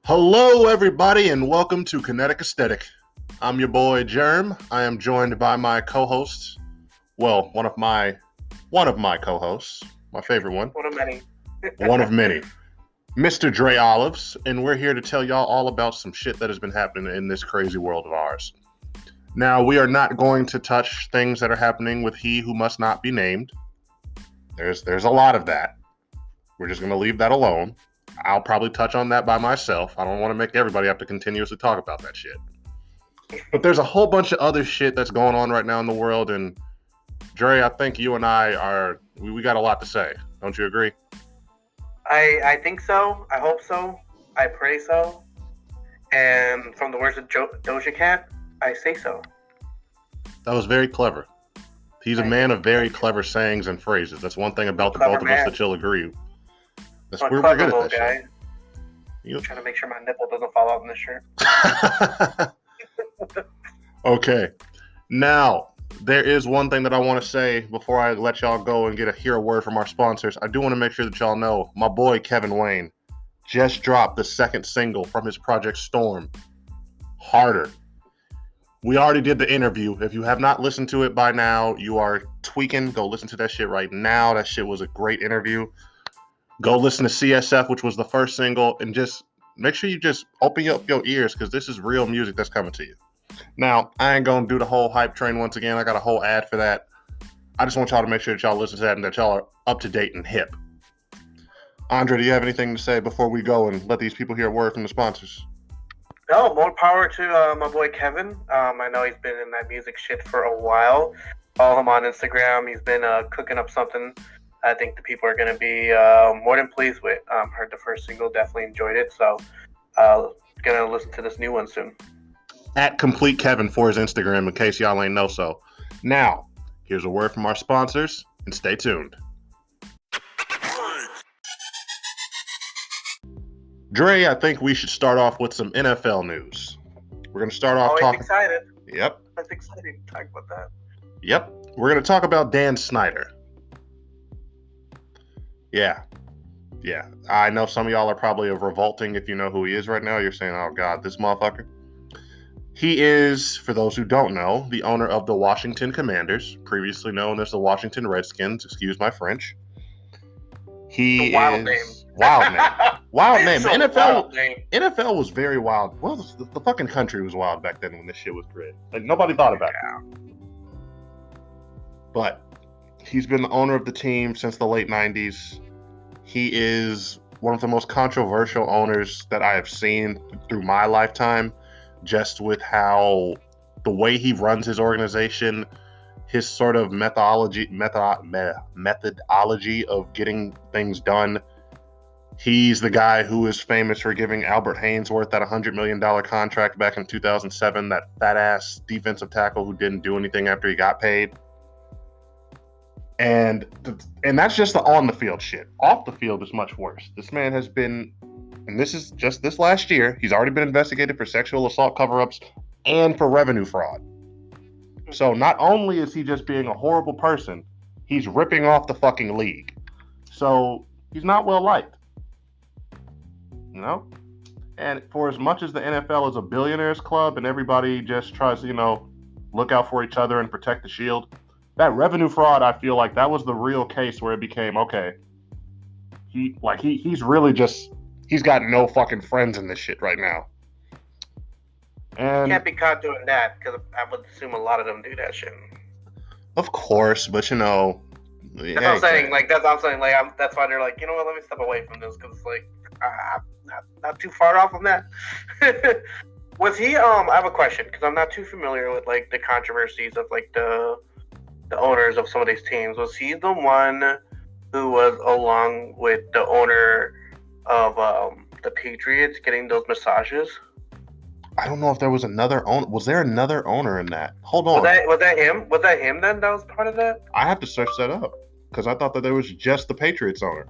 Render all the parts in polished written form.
Hello, everybody, and welcome to Kinetic Aesthetic. I'm your boy Germ. I am joined by my co-hosts. Well, one of my co-hosts, my favorite one. One of many. One of many. Mr. Dre Olives, and we're here to tell y'all all about some shit that has been happening in this crazy world of ours. Now, we are not going to touch things that are happening with He Who Must Not Be Named. There's a lot of that. We're just going to leave that alone. I'll probably touch on that by myself. I don't want to make everybody have to continuously talk about that shit. But there's a whole bunch of other shit that's going on right now in the world, and Dre, I think you and I we got a lot to say. Don't you agree? I think so. I hope so. I pray so. And from the words of Doja Cat, I say so. That was very clever. He's a man of very clever sayings and phrases. That's one thing about the both of us that you'll agree. We're good at that shit. I'm trying to make sure my nipple doesn't fall out in this shirt. Okay. Now, there is one thing that I want to say before I let y'all go and hear a word from our sponsors. I do want to make sure that y'all know my boy Kevin Wayne just dropped the second single from his project Storm, Harder. We already did the interview. If you have not listened to it by now, you are tweaking. Go listen to that shit right now. That shit was a great interview. Go listen to CSF, which was the first single, and just make sure you just open up your ears because this is real music that's coming to you. Now, I ain't going to do the whole hype train once again. I got a whole ad for that. I just want y'all to make sure that y'all listen to that and that y'all are up to date and hip. Andre, do you have anything to say before we go and let these people hear a word from the sponsors? No, more power to my boy Kevin. I know he's been in that music shit for a while. Follow him on Instagram. He's been cooking up something I think the people are going to be more than pleased with. Heard the first single, definitely enjoyed it. So, going to listen to this new one soon. At Complete Kevin for his Instagram, in case y'all ain't know so. Now, here's a word from our sponsors, and stay tuned. Dre, I think we should start off with some NFL news. We're going to start off talking... excited. Yep. I'm excited to talk about that. Yep. We're going to talk about Dan Snyder. Yeah. I know some of y'all are probably revolting if you know who he is right now. You're saying, oh, God, this motherfucker. He is, for those who don't know, the owner of the Washington Commanders, previously known as the Washington Redskins. Excuse my French. Wild name. Wild name. The NFL was very wild. Well, the fucking country was wild back then when this shit was created. Like, nobody thought about it. But he's been the owner of the team since the late 90s. He is one of the most controversial owners that I have seen through my lifetime, just with how the way he runs his organization, his sort of methodology of getting things done. He's the guy who is famous for giving Albert Haynesworth that $100 million contract back in 2007, that fat-ass defensive tackle who didn't do anything after he got paid. And that's just the on the field shit. Off the field is much worse. This man has been, and this is just this last year, he's already been investigated for sexual assault cover-ups and for revenue fraud. So not only is he just being a horrible person, he's ripping off the fucking league. So he's not well liked. You know? And for as much as the NFL is a billionaires club and everybody just tries to, look out for each other and protect the shield, that revenue fraud, I feel like that was the real case where it became, okay, he's really just, he's got no fucking friends in this shit right now. And you can't be caught doing that because I would assume a lot of them do that shit. Of course, but That's what I'm saying. That's what I'm saying. That's why they're like, you know what? Let me step away from this because I'm not too far off from that. Was he? I have a question because I'm not too familiar with the controversies of the owners of some of these teams. Was he the one who was along with the owner of the Patriots getting those massages? I don't know if there was another owner. Was there another owner in that? Hold on. Was that him? Was that him then? That was part of that? I have to search that up because I thought that there was just the Patriots owner.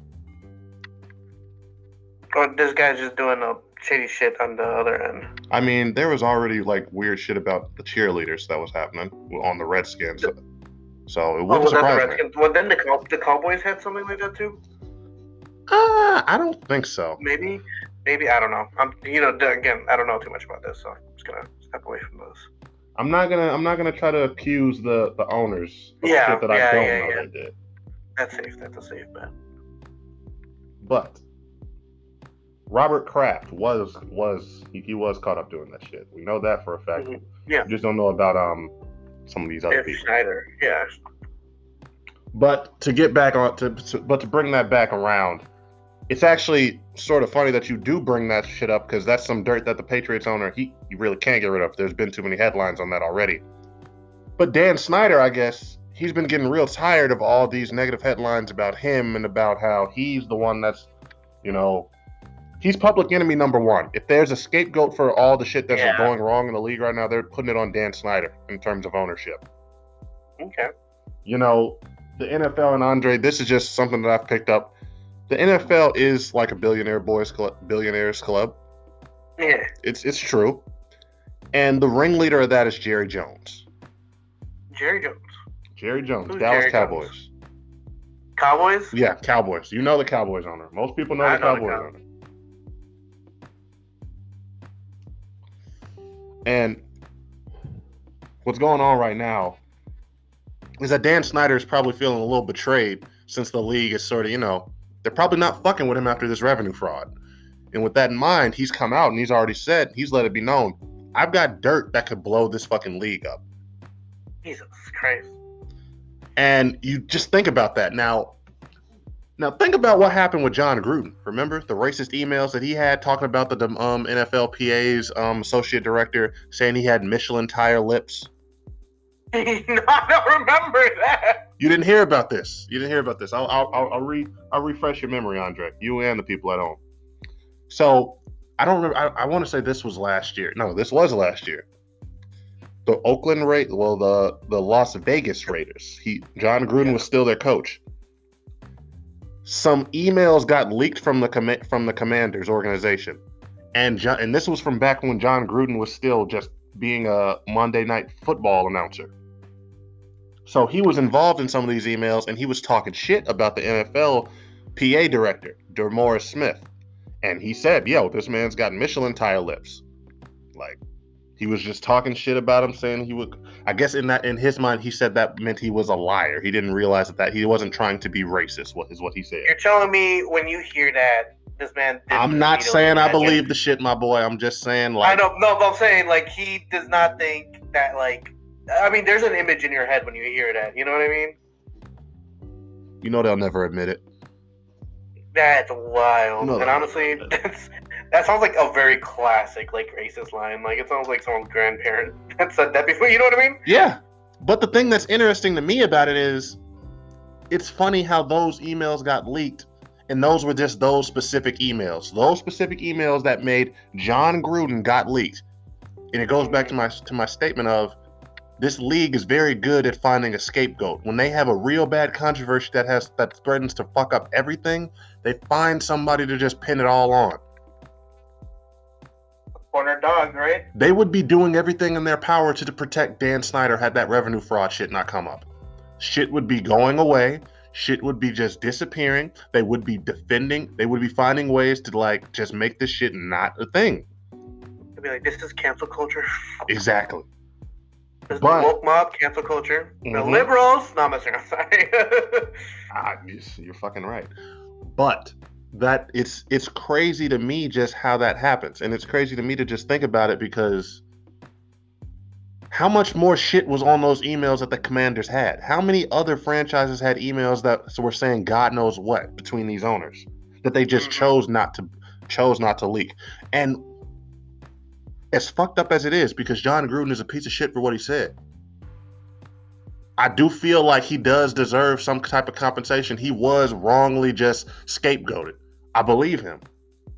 Or this guy's just doing a shady shit on the other end. I mean, there was already weird shit about the cheerleaders that was happening on the Redskins. So it wouldn't surprise me. Well, then the Cowboys had something like that too? I don't think so. Maybe maybe, I don't know. Again, I don't know too much about this, so I'm just gonna step away from this. I'm not gonna try to accuse the owners of shit that I don't know they did. That's safe. That's a safe bet. But Robert Kraft was caught up doing that shit. We know that for a fact. Mm-hmm. Yeah. We just don't know about some of these other people. Schneider. Yeah. But to get back on to bring that back around, it's actually sort of funny that you do bring that shit up, because that's some dirt that the Patriots owner you really can't get rid of. There's been too many headlines on that already. But Dan Snyder, I guess, he's been getting real tired of all these negative headlines about him and about how he's the one that's, he's public enemy number one. If there's a scapegoat for all the shit that's going wrong in the league right now, they're putting it on Dan Snyder in terms of ownership. Okay. The NFL, and Andre, this is just something that I've picked up. The NFL is like a billionaires club. Yeah. It's true. And the ringleader of that is Jerry Jones. Jerry Jones. Who's Dallas Jerry Cowboys. Jones? Cowboys? Yeah, Cowboys. You know the Cowboys owner. Most people know the Cowboys owner. And what's going on right now is that Dan Snyder is probably feeling a little betrayed, since the league is sort of, they're probably not fucking with him after this revenue fraud. And with that in mind, he's come out and he's already said, he's let it be known, I've got dirt that could blow this fucking league up. Jesus Christ. And you just think about that. Now think about what happened with John Gruden. Remember the racist emails that he had talking about the NFLPA's associate director, saying he had Michelin tire lips? No, I don't remember that. You didn't hear about this. I'll refresh your memory, Andre. You and the people at home. So I don't remember. I want to say this was last year. No, this was last year. The the Las Vegas Raiders. John Gruden was still their coach. Some emails got leaked from the Commanders organization, and this was from back when John Gruden was still just being a Monday Night Football announcer. So he was involved in some of these emails, and he was talking shit about the NFL PA director, DeMaurice Smith. And he said, this man's got Michelin tire lips. Like, he was just talking shit about him, saying he would, I guess in his mind, he said that meant he was a liar. He didn't realize that he wasn't trying to be racist, is what he said. You're telling me when you hear that, this man didn't I'm not saying I believe the shit, my boy. I'm just saying, like, I know, no, but I'm saying, like, he does not think that, like, I mean, there's an image in your head when you hear that. You know what I mean? They'll never admit it. That's wild. And honestly, that sounds like a very classic, like, racist line. Like, it sounds like someone's grandparent that said that before. You know what I mean? Yeah. But the thing that's interesting to me about it is, it's funny how those emails got leaked. And those were just those specific emails. Those specific emails that made John Gruden got leaked. And it goes back to my statement of, this league is very good at finding a scapegoat. When they have a real bad controversy that threatens to fuck up everything, they find somebody to just pin it all on. Corner dog, right? They would be doing everything in their power to protect Dan Snyder had that revenue fraud shit not come up. Shit would be going away. Shit would be just disappearing. They would be defending. They would be finding ways to, like, just make this shit not a thing. They'd be like, this is cancel culture. Exactly. This is the woke mob, cancel culture. The liberals. No, I'm sorry. You're fucking right. But that it's crazy to me just how that happens. And it's crazy to me to just think about it, because how much more shit was on those emails that the Commanders had? How many other franchises had emails that were saying God knows what between these owners that they just chose not to leak? And as fucked up as it is, because John Gruden is a piece of shit for what he said, I do feel like he does deserve some type of compensation. He was wrongly just scapegoated. I believe him.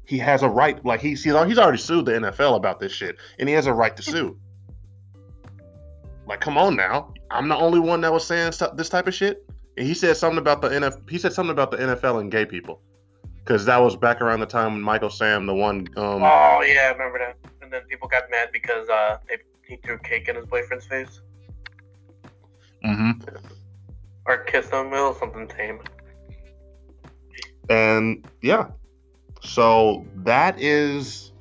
He has a right. Like, he's already sued the NFL about this shit, and he has a right to sue. Like, come on now. I'm the only one that was saying this type of shit. And he said something about the NFL and gay people, because that was back around the time when Michael Sam, the one. Oh yeah, I remember that. And then people got mad because he threw cake in his boyfriend's face. Mm-hmm. Or kissed him. It was something tame. And yeah, So that's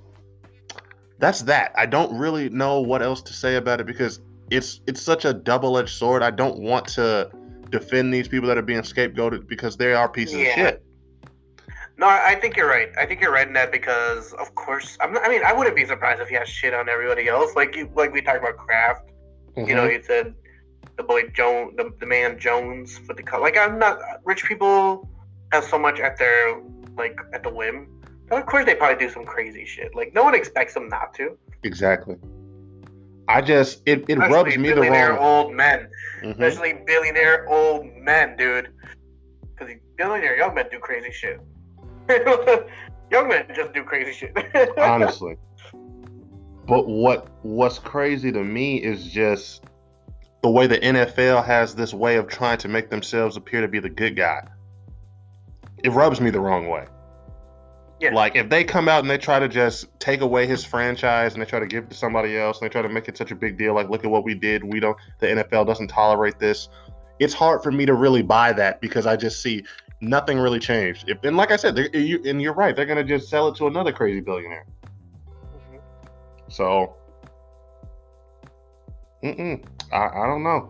that. I don't really know what else to say about it because it's such a double-edged sword. I don't want to defend these people that are being scapegoated because they are pieces of shit. No, I think you're right. I think you're right in that because, of course, I wouldn't be surprised if he has shit on everybody else. Like we talked about Kraft. Mm-hmm. You know, he said the boy Jones, the man Jones with the cut. Like, I'm not rich people have so much at their at the whim. But of course, they probably do some crazy shit. Like, no one expects them not to. Exactly. It rubs me the wrong. Billionaire old men, especially billionaire old men, dude. Because billionaire young men do crazy shit. Young men just do crazy shit. Honestly. But what's crazy to me is just the way the NFL has this way of trying to make themselves appear to be the good guy. It rubs me the wrong way. Yeah. Like, if they come out and they try to just take away his franchise and they try to give it to somebody else and they try to make it such a big deal, like, look at what we did. The NFL doesn't tolerate this. It's hard for me to really buy that because I just see nothing really changed. And like I said, and you're right, they're going to just sell it to another crazy billionaire. Mm-hmm. So, I don't know.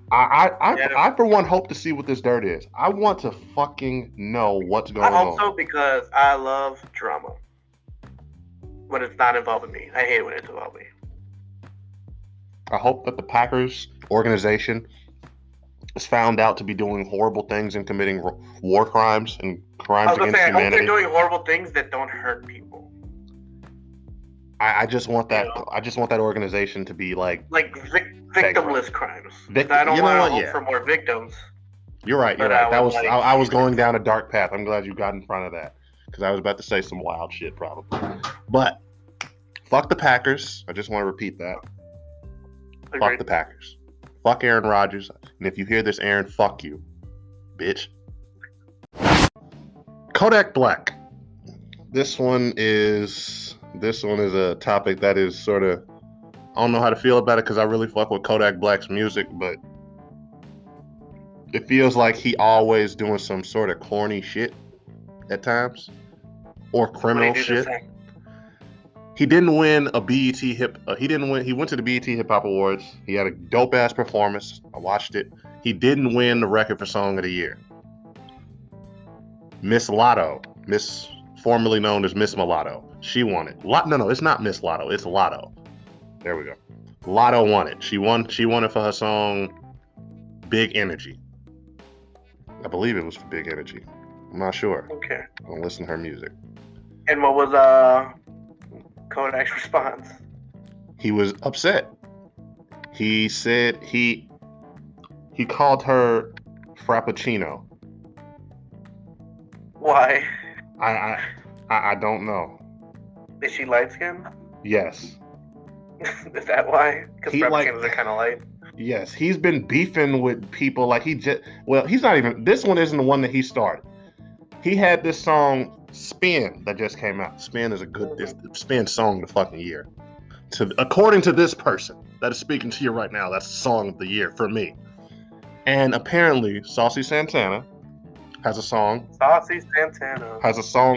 I for one hope to see what this dirt is. I want to fucking know what's going on. I hope so because I love drama. When it's not involving me. I hate when it's involving me. I hope that the Packers organization is found out to be doing horrible things and committing war crimes and crimes against humanity. I hope they're doing horrible things that don't hurt people. I just want that. I just want that organization to be victimless crimes. I don't want to hope for more victims. You're right. I was going down a dark path. I'm glad you got in front of that because I was about to say some wild shit probably. But fuck the Packers. I just want to repeat that. Agreed. Fuck the Packers. Fuck Aaron Rodgers. And if you hear this, Aaron, fuck you, bitch. Kodak Black. This one is a topic that is sort of, I don't know how to feel about it because I really fuck with Kodak Black's music, but it feels like he always doing some sort of corny shit at times or criminal shit. He didn't win a BET he went to the BET Hip Hop Awards. He had a dope ass performance. I watched it. He didn't win the record for Song of the Year. Miss Lotto, formerly known as Miss Mulatto, she won it. No, it's not Miss Lotto, it's Lotto. There we go. Lotto won it. She won it for her song Big Energy. I believe it was for Big Energy. I'm not sure. Okay. I don't listen to her music. And what was Kodak's response? He was upset. He said he called her Frappuccino. Why? I don't know. Is she light skinned? Yes. Is that why? Because Frappuccinos are kind of light. Yes, he's been beefing with people he's not even, this one isn't the one that he started. He had this song Spin that just came out. Spin is a good Spin song of the fucking year. According to this person that is speaking to you right now, that's the song of the year for me. And apparently Saucy Santana has a song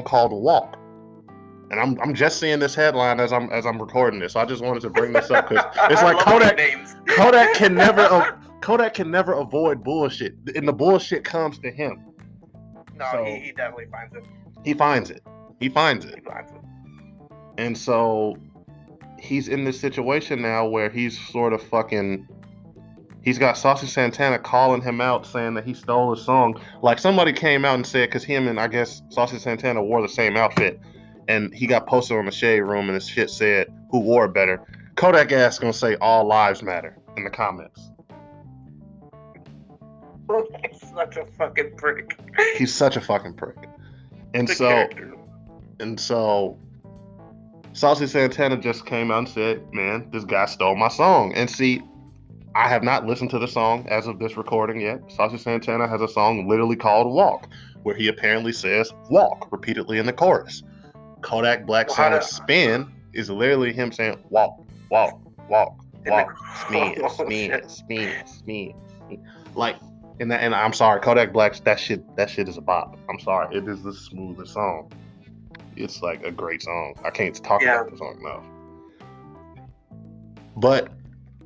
called Walk. And I'm just seeing this headline as I'm recording this. So I just wanted to bring this up because it's like Kodak can never avoid bullshit, and the bullshit comes to him. No, so he definitely finds it. He finds it. And so he's in this situation now where he's sort of he's got Saucy Santana calling him out saying that he stole his song. Like somebody came out and said, because him and I guess Saucy Santana wore the same outfit. And he got posted on the Shade Room and his shit said, who wore it better? Kodak ass gonna say all lives matter in the comments. He's such a fucking prick. He's such a fucking prick. And so Saucy Santana just came out and said, man, this guy stole my song. And see, I have not listened to the song as of this recording yet. Saucy Santana has a song literally called Walk, where he apparently says walk repeatedly in the chorus. Kodak Black's song Spin is literally him saying walk, walk, walk, walk, spin. Like, and I'm sorry, Kodak Black's that shit is a bop. I'm sorry, it is the smoothest song. It's like a great song. I can't talk about the song enough. But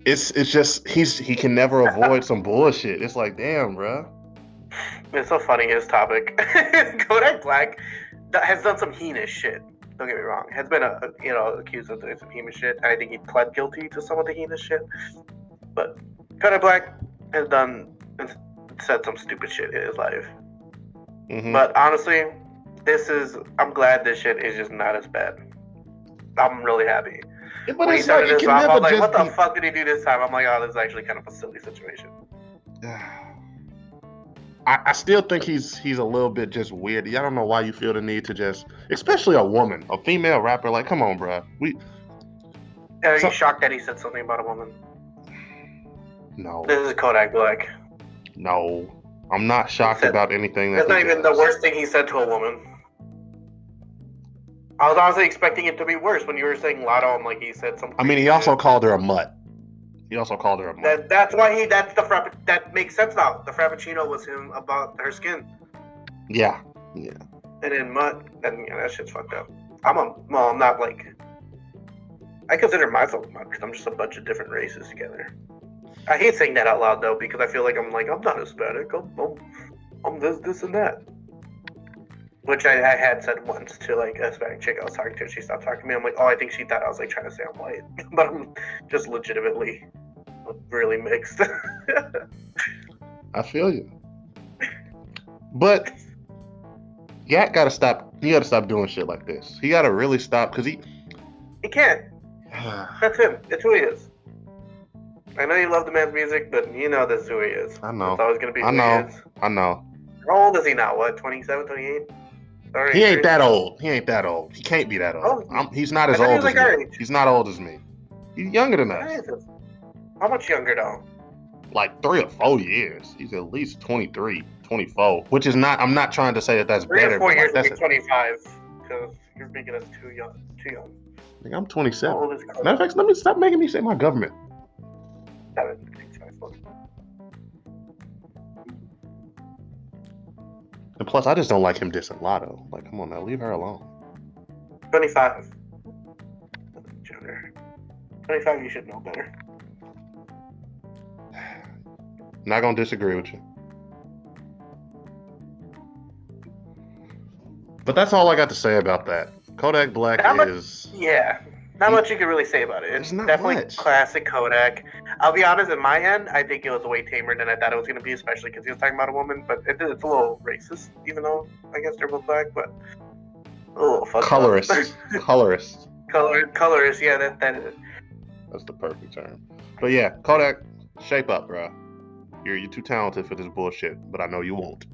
it's just he can never avoid some bullshit. It's like, damn, bro. It's so funny, his topic. Kodak Black has done some heinous shit. Don't get me wrong. Has been accused of doing some heinous shit. I think he pled guilty to some of the heinous shit. But Kodak Black has done and said some stupid shit in his life. Mm-hmm. But honestly, I'm glad this shit is just not as bad. I'm really happy. Yeah, but it's like, I was like, what the fuck did he do this time? I'm like, oh, this is actually kind of a silly situation. I still think he's a little bit just weird. I don't know why you feel the need to just, especially a woman, a female rapper. Like, come on, bro. Are you shocked that he said something about a woman? No. This is Kodak Black. No, I'm not shocked about anything. That's not even the worst thing he said to a woman. I was honestly expecting it to be worse when you were saying Lotto. I'm like, he said something. I mean, he also called her a mutt. That's why that makes sense now. The Frappuccino was him about her skin. Yeah. And then mutt, then that shit's fucked up. I'm not like, I consider myself a mutt because I'm just a bunch of different races together. I hate saying that out loud though because I feel like I'm not Hispanic. I'm this and that. Which I had said once to like a Hispanic chick I was talking to. She stopped talking to me. I'm like, oh, I think she thought I was like trying to say I'm white, but I'm just legitimately really mixed. I feel you, but Yak gotta stop. He gotta stop doing shit like this. He gotta really stop because he can't. That's him. It's who he is. I know you love the man's music, but you know this is who he is. I know. It's always gonna be who he is. I know. How old is he now? What, 27, 28? He ain't that old. He can't be that old. He's not as old as me. He's not old as me. He's younger than us. How much younger though? Like 3 or 4 years. He's at least 23, 24. Which is not. I'm not trying to say that that's 3 better. 3 or 4 years to be 25 because you're making us too young. I think I'm 27. Matter of fact, let me stop making me say my government. And plus, I just don't like him dissing Lotto. Like, come on now, leave her alone. 25. 25, you should know better. Not gonna disagree with you. But that's all I got to say about that. Kodak Black is... Yeah. Not much you can really say about it. It's definitely classic Kodak. I'll be honest, in my end, I think it was way tamer than I thought it was going to be, especially because he was talking about a woman, but it's a little racist, even though I guess they're both black, but a little fucked Colorist. Colorist, yeah, that is. That's the perfect term. But yeah, Kodak, shape up, bro. You're too talented for this bullshit, but I know you won't.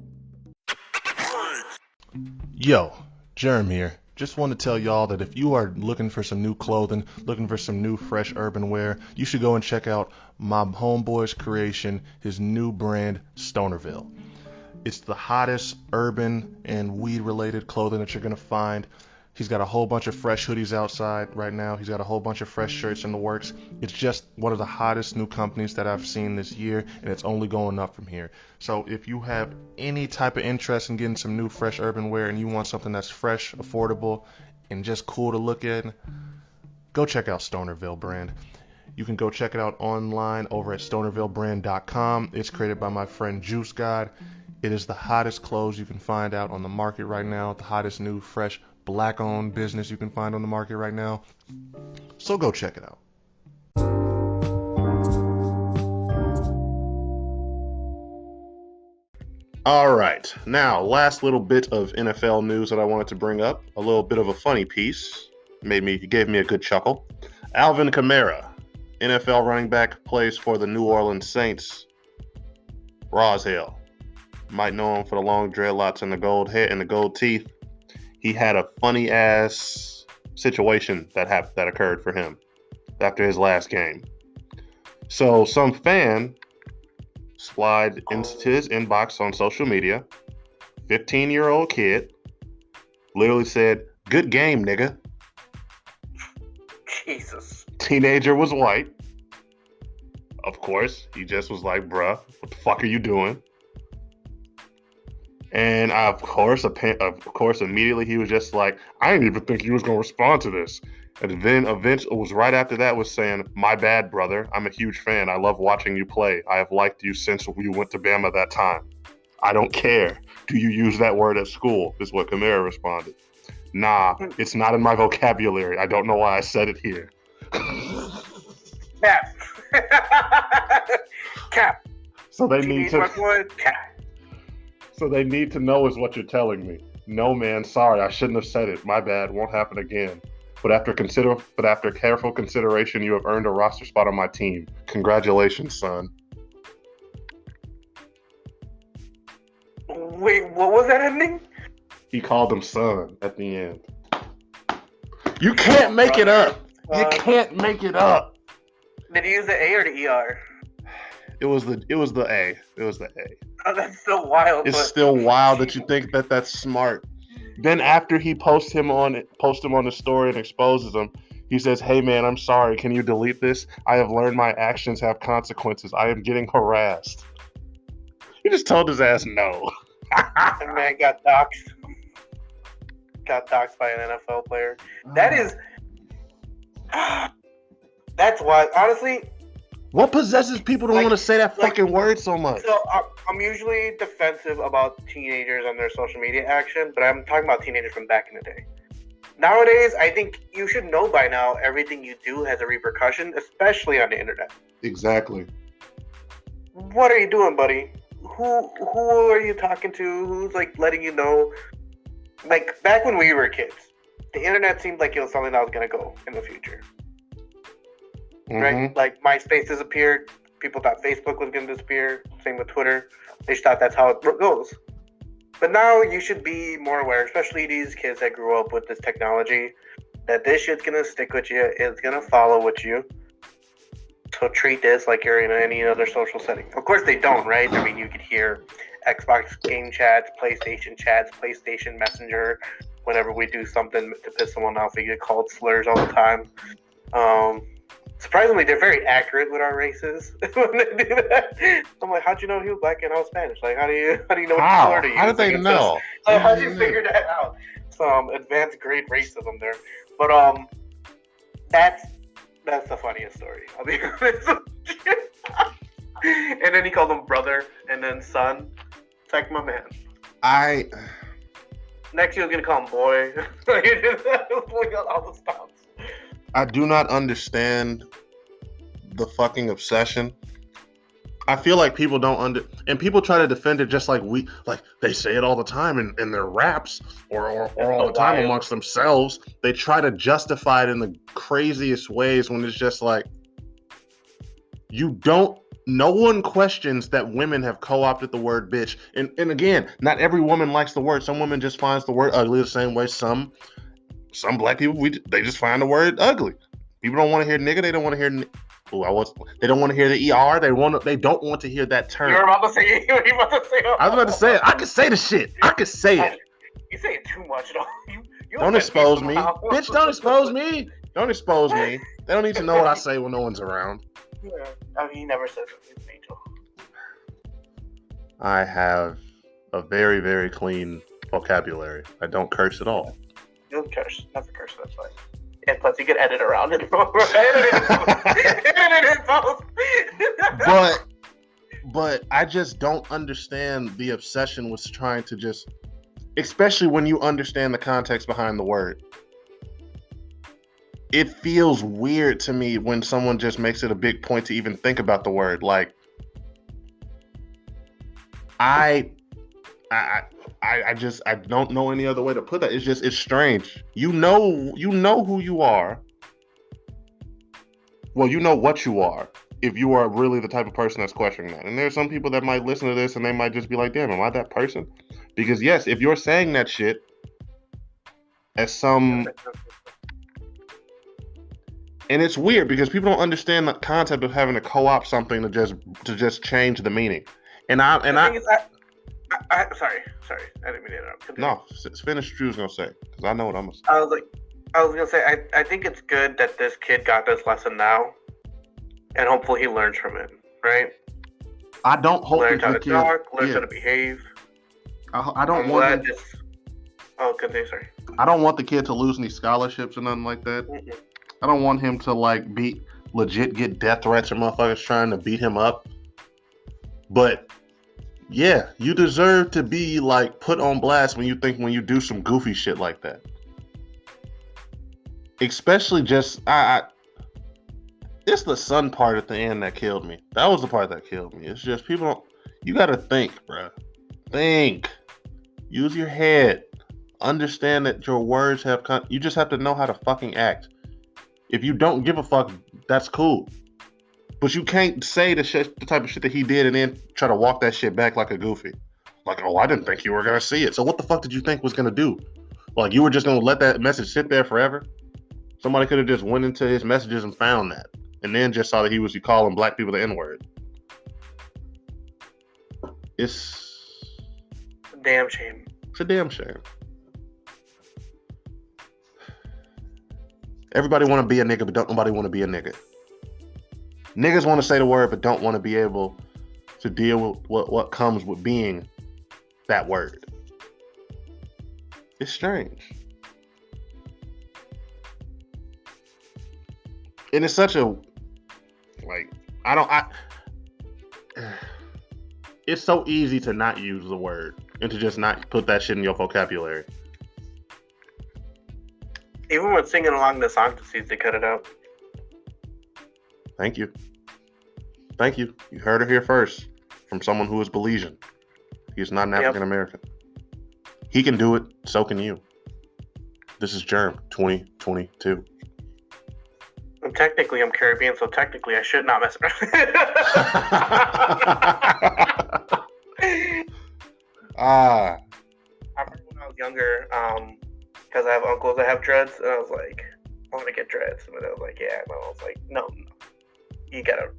Yo, Jerm here. Just want to tell y'all that if you are looking for some new clothing, looking for some new fresh urban wear, you should go and check out my homeboy's creation, his new brand, Stonerville. It's the hottest urban and weed-related clothing that you're going to find. He's got a whole bunch of fresh hoodies outside right now. He's got a whole bunch of fresh shirts in the works. It's just one of the hottest new companies that I've seen this year, and it's only going up from here. So if you have any type of interest in getting some new fresh urban wear and you want something that's fresh, affordable, and just cool to look at, go check out Stonerville brand. You can go check it out online over at stonervillebrand.com. It's created by my friend Juice God. It is the hottest clothes you can find out on the market right now, the hottest new fresh black-owned business you can find on the market right now. So go check it out. All right. Now, last little bit of NFL news that I wanted to bring up. A little bit of a funny piece. Gave me a good chuckle. Alvin Kamara, NFL running back, plays for the New Orleans Saints. Raw as hell. Might know him for the long dreadlocks and the gold hair and the gold teeth. He had a funny ass situation that occurred for him after his last game. So some fan slid into his inbox on social media. 15-year-old kid literally said, "Good game, nigga." Jesus. Teenager was white. Of course, he just was like, "Bruh, what the fuck are you doing?" And of course, immediately he was just like, I didn't even think you was gonna respond to this. And then eventually, it was right after that was saying, my bad, brother. I'm a huge fan. I love watching you play. I have liked you since we went to Bama that time. I don't care. Do you use that word at school? Is what Kamara responded. Nah, it's not in my vocabulary. I don't know why I said it here. Cap. Cap. So they need to. Cap. So they need to know is what you're telling me. No, man, sorry, I shouldn't have said it. My bad. Won't happen again. But after careful consideration, you have earned a roster spot on my team. Congratulations, son. Wait, what was that ending? He called him son at the end. You can't make it up. You can't make it up. Did he use the A or the ER? It was the A. It was the A. Oh, that's still wild. It's still wild that you think that that's smart. Then after he posts him on the story and exposes him, he says, "Hey man, I'm sorry. Can you delete this? I have learned my actions have consequences. I am getting harassed." He just told his ass no. And man got doxxed. Got doxxed by an NFL player. That is. That's why, honestly. What possesses people to want to say that fucking word so much? So I'm usually defensive about teenagers and their social media action, but I'm talking about teenagers from back in the day. Nowadays, I think you should know by now everything you do has a repercussion, especially on the internet. Exactly. What are you doing, buddy? Who are you talking to? Who's like letting you know? Like back when we were kids, the internet seemed like it was something that was gonna go in the future. Right? Like MySpace disappeared. People thought Facebook was going to disappear. Same with Twitter. They just thought that's how it goes. But now you should be more aware, especially these kids that grew up with this technology, that this shit's going to stick with you. It's going to follow with you. So treat this like you're in any other social setting. Of course they don't, right? I mean, you could hear Xbox game chats, PlayStation Messenger. Whenever we do something to piss someone off, we get called slurs all the time. Surprisingly, they're very accurate with our races when they do that. I'm like, how'd you know he was black and I was Spanish? Like, how do you know what slur to use? How did they know? How did you figure that out? Some advanced grade racism there. But that's the funniest story. I'll be honest. And then he called him brother and then son. It's like, my man. Next he was gonna call him boy. All the stops. I do not understand the fucking obsession. I feel like people don't and people try to defend it just like they say it all the time in their raps or all the time amongst themselves. They try to justify it in the craziest ways when it's just like, no one questions that women have co-opted the word bitch. And again, not every woman likes the word. Some women just finds the word ugly the same way some black people, they just find the word ugly. People don't want to hear nigga. They don't want to hear. They don't want to hear the ER. They don't want to hear that term. You're about to say it. I was about to say it. I can say the shit. I can say it. You say it too much, though. You don't expose me, bitch. Don't expose me. Don't expose me. They don't need to know what I say when no one's around. Yeah, I mean, he never says it, Angel. I have a very, very clean vocabulary. I don't curse at all. You don't curse. Never curse. That's fine. And plus, you can edit around it. But I just don't understand the obsession with trying to just, especially when you understand the context behind the word. It feels weird to me when someone just makes it a big point to even think about the word. Like, I don't know any other way to put that. It's strange. You know who you are. Well, you know what you are if you are really the type of person that's questioning that. And there's some people that might listen to this and they might just be like, damn, am I that person? Because yes, if you're saying that shit as some... And it's weird because people don't understand the concept of having to co-opt something to just change the meaning. Sorry, I didn't mean to interrupt. No, finish what you was gonna say because I know what I'm gonna say. I was gonna say I think it's good that this kid got this lesson now, and hopefully he learns from it. Right? I don't hope learns how to talk, learns how to behave. I don't want. Oh, continue, sorry. I don't want the kid to lose any scholarships or nothing like that. Mm-mm. I don't want him to like get death threats or motherfuckers trying to beat him up. But yeah, you deserve to be like put on blast when you do some goofy shit like that. Especially just it's the son part at the end that killed me. That was the part that killed me. It's just you gotta think, bruh. Think. Use your head. Understand that your words you just have to know how to fucking act. If you don't give a fuck, that's cool. But you can't say the type of shit that he did and then try to walk that shit back like a goofy. Like, oh, I didn't think you were gonna see it. So what the fuck did you think was gonna do? Like, you were just gonna let that message sit there forever? Somebody could have just went into his messages and found that. And then just saw that he was calling black people the N-word. It's a damn shame. It's a damn shame. Everybody want to be a nigga, but don't nobody want to be a nigga. Niggas want to say the word, but don't want to be able to deal with what comes with being that word. It's strange. And it's such a, it's so easy to not use the word and to just not put that shit in your vocabulary. Even when singing along the song, it's easy to cut it out. Thank you. Thank you. You heard it here first from someone who is Belizean. He's not an African American. He can do it, so can you. This is Germ 2022. And technically, I'm Caribbean, so technically I should not mess around. I remember when I was younger, because I have uncles that have dreads, and I was like, I want to get dreads. But I was like, yeah. And I was like, no. You gotta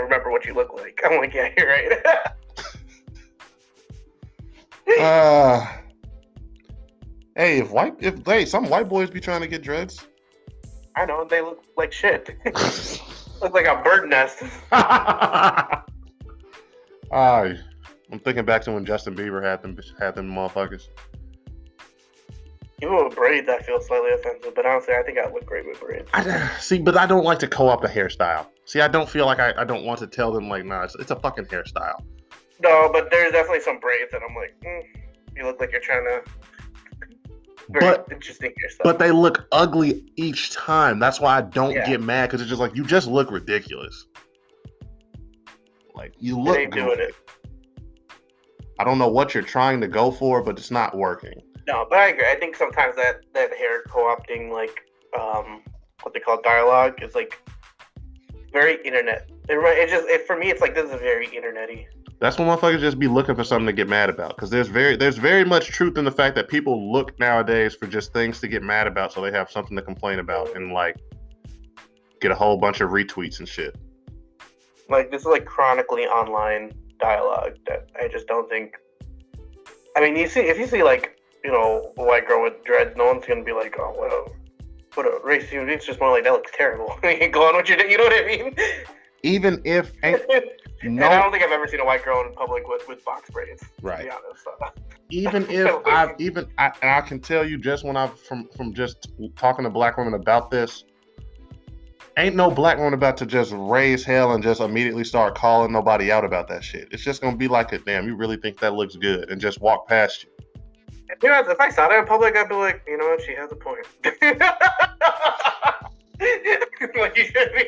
remember what you look like. I'm like, yeah, you're right. Hey, some white boys be trying to get dreads. I know, they look like shit. Look like a bird nest. I'm thinking back to when Justin Bieber had them motherfuckers. Even with braids, I feel slightly offensive, but honestly, I think I look great with braids. But I don't like to co-opt a hairstyle. See, I don't feel like I don't want to tell them, like, nah, it's a fucking hairstyle. No, but there's definitely some braids that I'm like, you look like you're trying to... Very interesting hairstyle. But they look ugly each time. That's why I don't get mad, because it's just like, you just look ridiculous. Like, you look goofy. Doing it. I don't know what you're trying to go for, but it's not working. No, but I agree. I think sometimes that hair co-opting, like, what they call dialogue, is like very internet. For me, it's like, this is very internet-y. That's when motherfuckers just be looking for something to get mad about. Because there's very much truth in the fact that people look nowadays for just things to get mad about, so they have something to complain about and like get a whole bunch of retweets and shit. Like, this is like chronically online dialogue that I just don't think. I mean, if you see like, you know, a white girl with dreads, no one's gonna be like, oh, what a race human being. It's just more like, that looks terrible. Go on with your day. You know what I mean? Even if and I don't think I've ever seen a white girl in public with box braids. Right. To be honest. Even if I can tell you, just when from just talking to black women about this, ain't no black woman about to just raise hell and just immediately start calling nobody out about that shit. It's just gonna be like, damn, you really think that looks good, and just walk past you. You know, if I saw that in public, I'd be like, you know what, she has a point. Like, you should be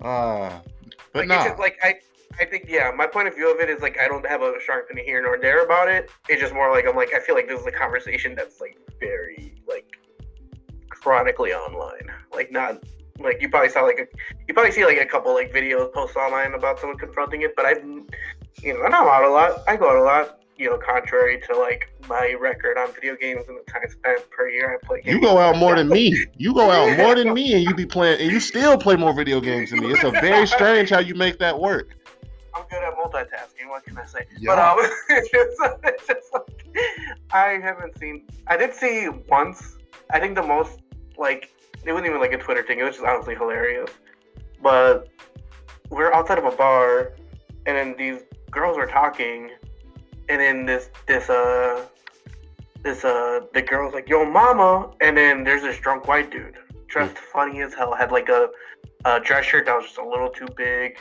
but no. It's just like, I think, my point of view of it is like, I don't have a strong opinion here nor there about it. It's just more like, I feel like this is a conversation that's like very like chronically online. Like, not like, you probably see like a couple like videos posted online about someone confronting it, but and I'm out a lot. I go out a lot. Contrary to like my record on video games and the time spent per year I play games. You go out more than me. You go out more than me, and you be playing, and you still play more video games than me. It's a very strange how you make that work. I'm good at multitasking. What can I say? Yeah. But it's just like, I did see once. I think the most, like, it wasn't even like a Twitter thing. It was just honestly hilarious. But we're outside of a bar, and then these girls were talking, and then the girl's like, "Yo, mama," and then there's this drunk white dude dressed funny as hell, had like a dress shirt that was just a little too big,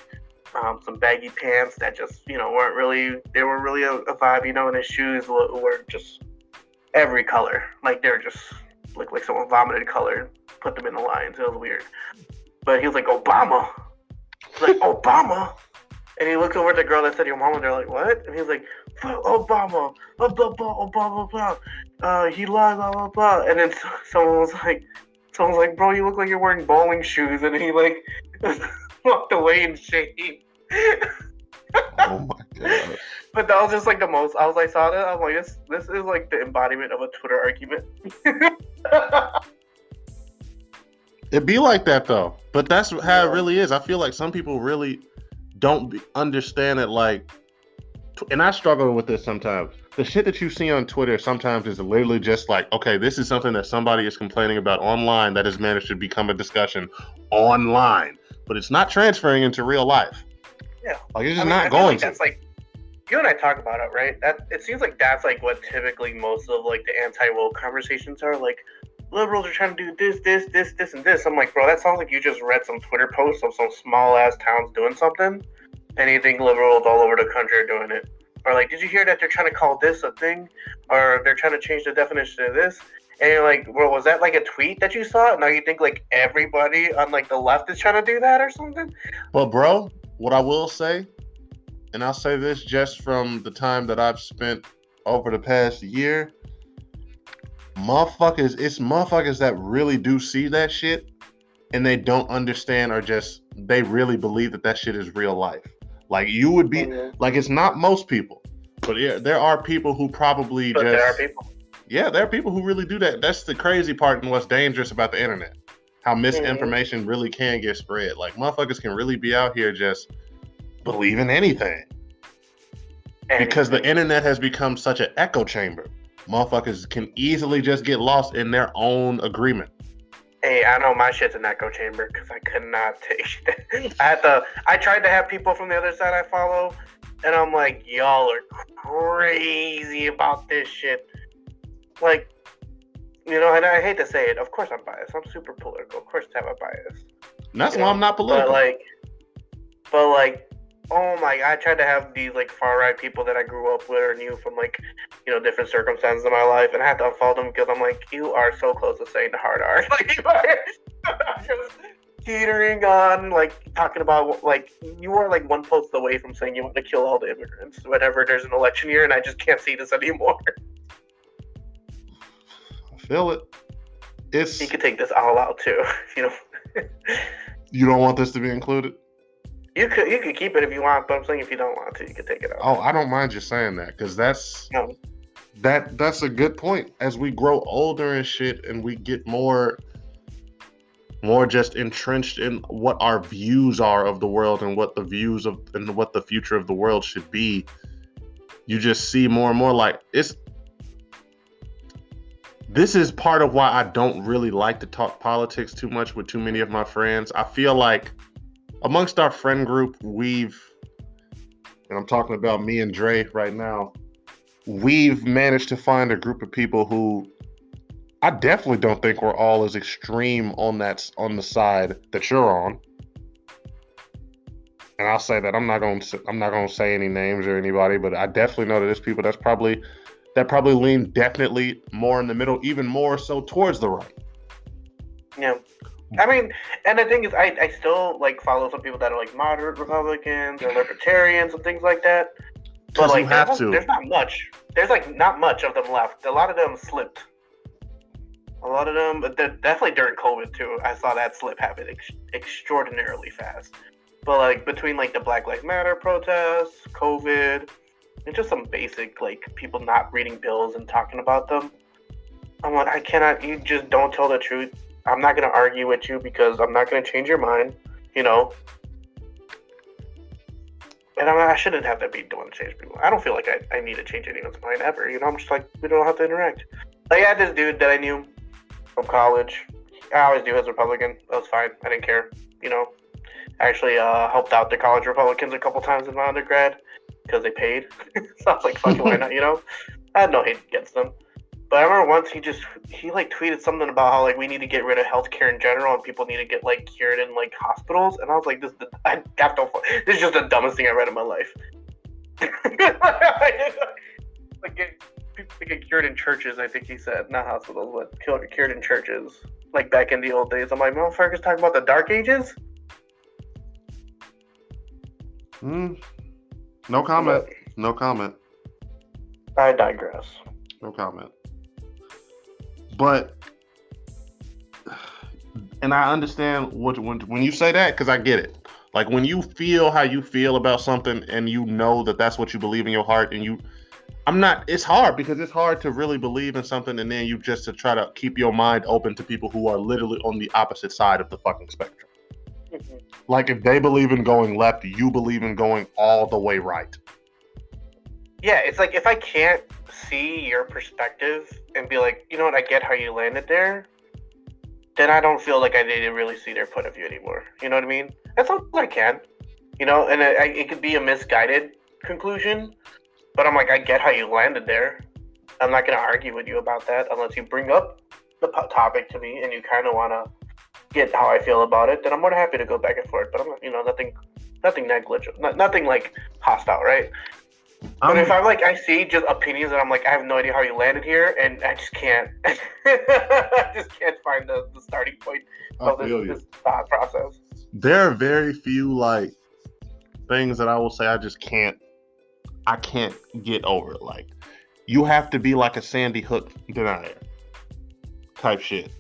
some baggy pants that just weren't really a vibe, and his shoes were just every color, like they're just looked like someone vomited color and put them in the lines. It was weird, but he was like, "Obama," like Obama. And he looked over at the girl that said, "Your mama." They're like, "What?" And he's like, "Obama, blah blah blah, blah blah blah. He lied, blah blah blah." And then someone was like, "Bro, you look like you're wearing bowling shoes." And he like walked away in shame. Oh my god! But that was just like the most. I saw that. I was like, this is like the embodiment of a Twitter argument. It'd be like that though, but that's how it really is. I feel like some people really don't understand it, like, and I struggle with this sometimes. The shit that you see on Twitter sometimes is literally just like, okay, this is something that somebody is complaining about online that has managed to become a discussion online, but it's not transferring into real life. Yeah, like it's just not going like that's like, you and I talk about it, right? That it seems like that's like what typically most of like the anti-woke conversations are like. Liberals are trying to do this, and this. I'm like, bro, that sounds like you just read some Twitter posts of some small ass towns doing something, and you think liberals all over the country are doing it. Or like, did you hear that they're trying to call this a thing, or they're trying to change the definition of this? And you're like, well, was that like a tweet that you saw? Now you think like everybody on like the left is trying to do that or something? Well, bro, what I will say, and I'll say this just from the time that I've spent over the past year. It's motherfuckers that really do see that shit and they don't understand, or just they really believe that shit is real life. Like you would be like, it's not most people, but yeah, there are people who probably there are people. Yeah, there are people who really do that. That's the crazy part and what's dangerous about the internet. How misinformation really can get spread. Like motherfuckers can really be out here just believing anything. Because the internet has become such an echo chamber. Motherfuckers can easily just get lost in their own agreement. Hey, I know my shit's an echo chamber because I could not take it. I tried to have people from the other side I follow, and I'm like, y'all are crazy about this shit. Like, and I hate to say it, of course I'm biased. I'm super political. Of course I have a bias. And that's why I'm not political. But like, oh my, I tried to have these like far right people that I grew up with or knew from like, different circumstances in my life, and I had to unfollow them because I'm like, you are so close to saying the hard R. Like you are just teetering on like talking about like you are like one post away from saying you want to kill all the immigrants whenever there's an election year, and I just can't see this anymore. I feel it. You could take this all out too, You don't want this to be included? You could keep it if you want, but I'm saying if you don't want to, you can take it out. Oh, I don't mind you saying that because that's a good point. As we grow older and shit, and we get more just entrenched in what our views are of the world and what the views of and what the future of the world should be, you just see more and more like this is part of why I don't really like to talk politics too much with too many of my friends. I feel like amongst our friend group, and I'm talking about me and Dre right now, we've managed to find a group of people who I definitely don't think we're all as extreme on the side that you're on. And I'll say that I'm not going to say any names or anybody, but I definitely know that there's people that probably lean definitely more in the middle, even more so towards the right. Yeah. I mean, and the thing is, I still like follow some people that are like moderate Republicans or libertarians and things like that. But like, there's not much. There's like not much of them left. A lot of them slipped. A lot of them, definitely during COVID too. I saw that slip happen extraordinarily fast. But like between like the Black Lives Matter protests, COVID, and just some basic like people not reading bills and talking about them, I'm like, I cannot. You just don't tell the truth. I'm not going to argue with you because I'm not going to change your mind, And I shouldn't have to be the one to change people. I don't feel like I need to change anyone's mind ever. I'm just like, we don't have to interact. Like, I had this dude that I knew from college. I always knew he was Republican. That was fine. I didn't care, Actually, helped out the college Republicans a couple times in my undergrad because they paid. So I was like, fuck it, why not? You know, I had no hate against them. But I remember once he like tweeted something about how like we need to get rid of healthcare in general and people need to get like cured in like hospitals, and I was like, this is just the dumbest thing I read in my life. Like people get cured in churches, I think he said, not hospitals, but cured in churches, like back in the old days. I'm like, motherfuckers talking about the Dark Ages. No comment. No comment. I digress. No comment. But, and I understand when you say that, because I get it. Like when you feel how you feel about something and you know that that's what you believe in your heart, and it's hard because it's hard to really believe in something and then you just to try to keep your mind open to people who are literally on the opposite side of the fucking spectrum. Mm-hmm. Like if they believe in going left, you believe in going all the way right. Yeah, it's like if I can't see your perspective and be like, you know what, I get how you landed there, then I don't feel like I need to really see their point of view anymore. You know what I mean? That's all I can. You know, and it could be a misguided conclusion, but I'm like, I get how you landed there. I'm not going to argue with you about that unless you bring up the topic to me and you kind of want to get how I feel about it. Then I'm more than happy to go back and forth. But I'm, you know, nothing negligent, nothing like hostile, right? But if I'm like, I see just opinions and I'm like, I have no idea how you landed here, and I just can't, I just can't find the starting point of this thought process. There are very few like things that I will say I can't get over. Like you have to be like a Sandy Hook denier type shit.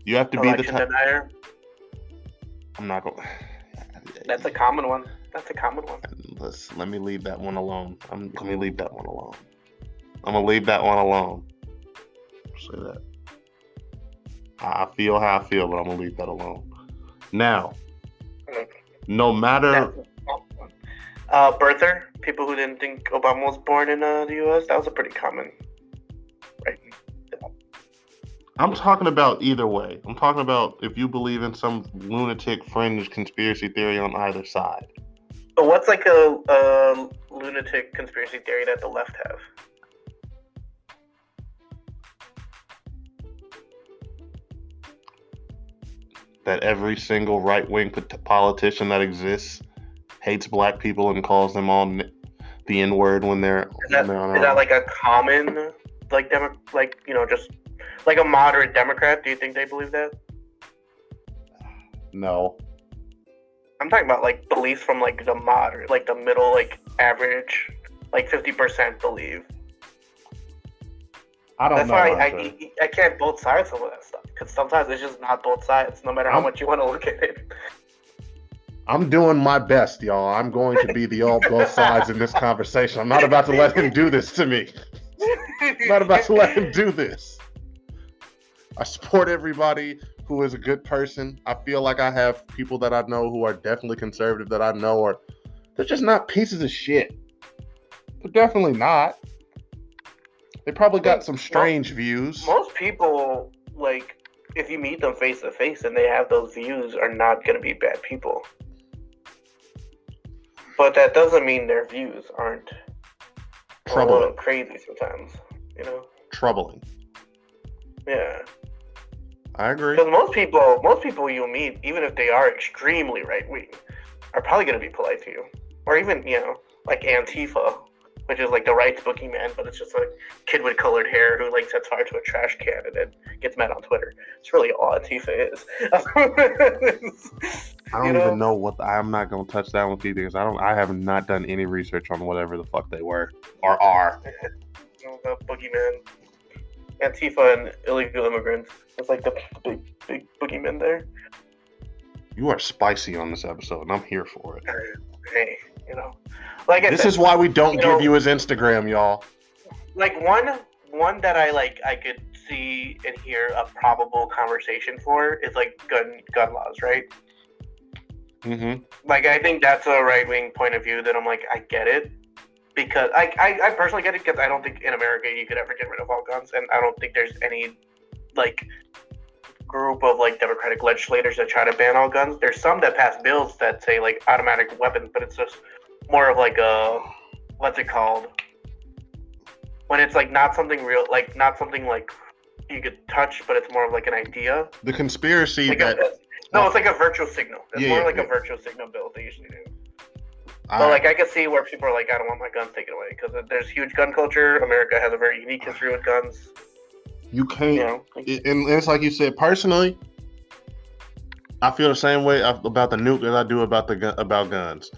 You have to be the type denier. I'm not going. That's a common one. Let me leave that one alone. I'm gonna leave that one alone. Say that. I feel how I feel, but I'm gonna leave that alone. Now, no matter birther, people who didn't think Obama was born in the U.S., that was a pretty common, right? I'm talking about either way. I'm talking about if you believe in some lunatic fringe conspiracy theory on either side. But what's like a lunatic conspiracy theory that the left have? That every single right-wing politician that exists hates black people and calls them all the N-word when they're is that like a common like you know, just like a moderate Democrat? Do you think they believe that? No. I'm talking about like beliefs from like the moderate, like the middle, like average, like 50% believe. I don't know. That's why I can't both sides some of that stuff, because sometimes it's just not both sides, no matter how much you want to look at it. I'm doing my best, y'all. I'm going to be the all both sides in this conversation. I'm not about to let him do this to me. I'm not about to let him do this. I support everybody who is a good person. I feel like I have people that I know who are definitely conservative that I know are, they're just not pieces of shit. They're definitely not. They probably got some strange views. Most people, like, if you meet them face to face and they have those views, are not going to be bad people. But that doesn't mean their views aren't a little crazy sometimes, you know? Troubling. Yeah. I agree. Because most people you meet, even if they are extremely right-wing, are probably going to be polite to you. Or even, you know, like Antifa, which is like the right's boogeyman, but it's just a kid with colored hair who like sets fire to a trash can and then gets mad on Twitter. It's really all Antifa is. I don't even know what I'm not gonna touch that one either because I have not done any research on whatever the fuck they were or are. The boogeyman, Antifa, and illegal immigrants. It's like the big boogeyman there. You are spicy on this episode, and I'm here for it. Hey, you know, like this is why we don't give you his Instagram, y'all. Like one that I could see and hear a probable conversation for is like gun laws, right? Mm-hmm. Like I think that's a right wing point of view that I'm like, I get it, because I personally get it, because I don't think in America you could ever get rid of all guns, and I don't think there's any like group of like Democratic legislators that try to ban all guns. There's some that pass bills that say like automatic weapons, but it's just more of like a what's it called? When it's like not something real, like not something like you could touch, but it's more of like an idea. The conspiracy like that it's like a virtual signal. It's more like a virtual signal bill they usually do. But like I can see where people are like, I don't want my guns taken away because there's huge gun culture. America has a very unique history with guns. You can't, and it's like you said. Personally, I feel the same way about the nuke as I do about guns.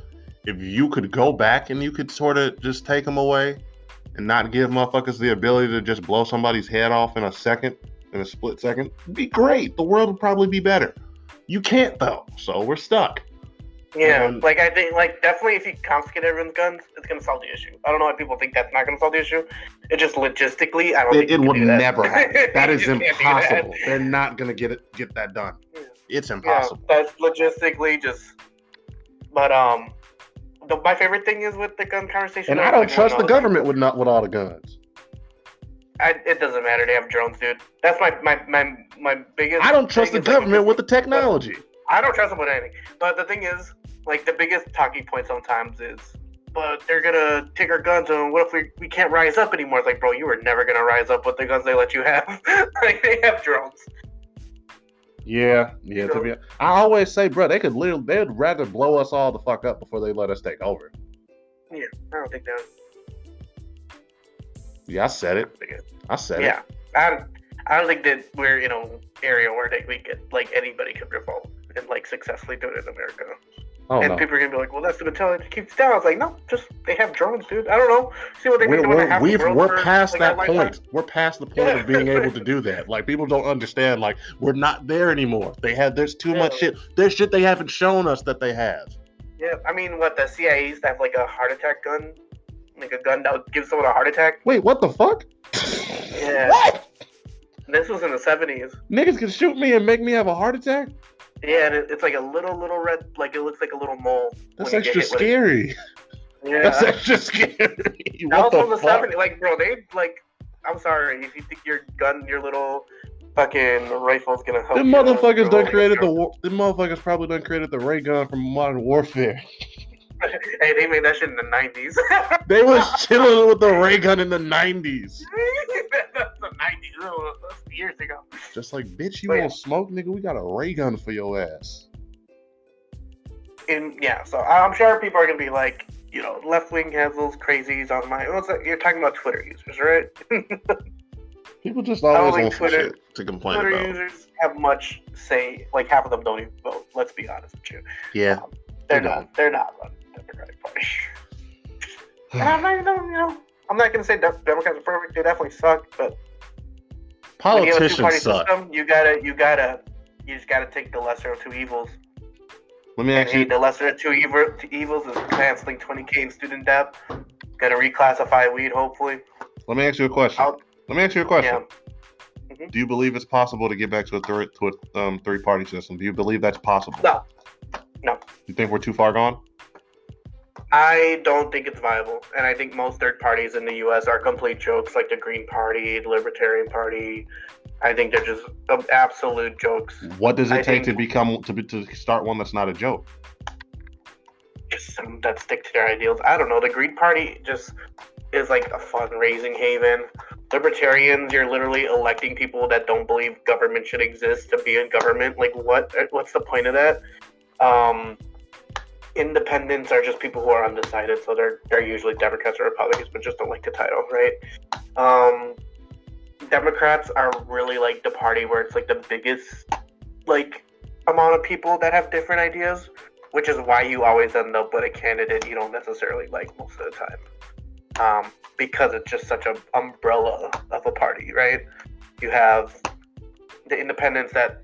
If you could go back and you could sort of just take them away and not give motherfuckers the ability to just blow somebody's head off in a split second, it'd be great. The world would probably be better. You can't though, so we're stuck. Yeah, like I think, like definitely, if you confiscate everyone's guns, it's gonna solve the issue. I don't know why people think that's not gonna solve the issue. It just logistically, I don't think it would never happen. That is impossible. They're not gonna get that done. Yeah. It's impossible. Yeah, that's logistically just. But my favorite thing is with the gun conversation. And I don't trust the government with all the guns. It doesn't matter. They have drones, dude. That's my biggest. I don't trust the government with the technology. I don't trust them with anything. But the thing is, like, the biggest talking point sometimes is, but they're gonna take our guns, and what if we can't rise up anymore? It's like, bro, you were never gonna rise up with the guns they let you have. Like, they have drones. Yeah. I always say, bro, they'd rather blow us all the fuck up before they let us take over. Yeah, I don't think that. Yeah, I said it. Yeah, I don't think that we're in an area where we could, like, anybody could revolt and like successfully do it in America. People are gonna be like, well, that's the mentality to keep it down. I was like, no, just they have drones, dude. I don't know. See what they can do when they have we're past that point. We're past the point of being able to do that. Like, people don't understand. Like, we're not there anymore. There's too much shit. There's shit they haven't shown us that they have. Yeah, I mean, what the CIA used to have like a heart attack gun, like a gun that would give someone a heart attack. Wait, what the fuck? Yeah. What? This was in the 70s. Niggas can shoot me and make me have a heart attack? Yeah, and it's like a little red, like it looks like a little mole. That's extra scary. Yeah. That's extra scary. That was from the 70s. Like, bro, I'm sorry, if you think your little fucking rifle's gonna help them motherfuckers done created them motherfuckers probably done created the ray gun from Modern Warfare. Hey, they made that shit in the 90s. They was chilling with the ray gun in the 90s. That's the 90s. That's years ago. Just like, bitch, you won't smoke, nigga? We got a ray gun for your ass. So I'm sure people are gonna be like, left wing has those crazies on my. You're talking about Twitter users, right? People just always want Twitter shit to complain Twitter about. Twitter users have much say. Like, half of them don't even vote. Let's be honest with you. Yeah. They're not running the Democratic Party. And I'm not gonna say Democrats are perfect. They definitely suck, but politicians suck. System, you just gotta take the lesser of two evils. Let me ask you. The lesser of two evils is canceling $20,000 in student debt. Gotta reclassify weed, hopefully. Let me ask you a question. Yeah. Mm-hmm. Do you believe it's possible to get back to a three-party system? Do you believe that's possible? No. You think we're too far gone? I don't think it's viable, and I think most third parties in the U.S. are complete jokes, like the Green Party, the Libertarian Party. I think they're just absolute jokes. What does it take to start one that's not a joke? Just some that stick to their ideals. I don't know. The Green Party just is like a fundraising haven. Libertarians, you're literally electing people that don't believe government should exist to be in government. Like, what's the point of that? Independents are just people who are undecided, so they're usually Democrats or Republicans, but just don't like the title, right? Democrats are really like the party where it's like the biggest like amount of people that have different ideas, which is why you always end up with a candidate you don't necessarily like most of the time, because it's just such an umbrella of a party, right? You have the independents that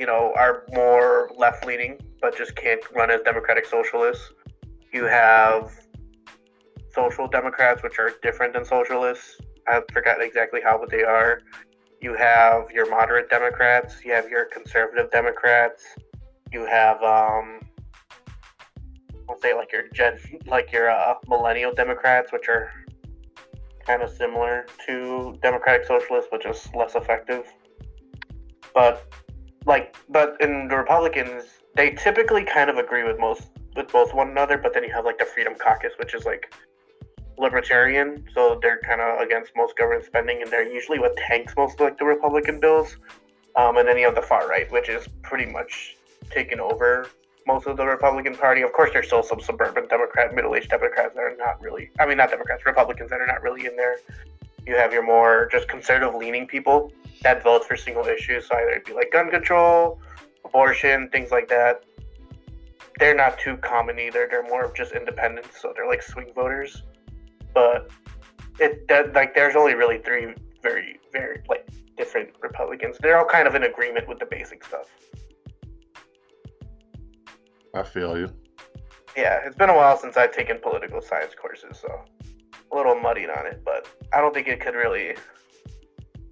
are more left-leaning, but just can't run as democratic socialists. You have social democrats, which are different than socialists. I forgot exactly how they are. You have your moderate democrats. You have your conservative democrats. You have, I'll say your millennial democrats, which are kind of similar to democratic socialists, but just less effective. But but in the Republicans, they typically kind of agree with both one another, but then you have like the Freedom Caucus, which is like libertarian, so they're kind of against most government spending, and they're usually what tanks most of like the Republican bills. And then you have the far right, which is pretty much taken over most of the Republican Party. Of course, there's still some suburban middle-aged Democrats that are not really, I mean, not Democrats, Republicans that are not really in there. You have your more just conservative-leaning people that vote for single issues, so either it'd be like gun control, abortion, things like that. They're not too common either. They're more of just independents, so they're like swing voters. But there's only really three very, very like different Republicans. They're all kind of in agreement with the basic stuff. I feel you. Yeah, it's been a while since I've taken political science courses, so a little muddied on it, but I don't think it could really.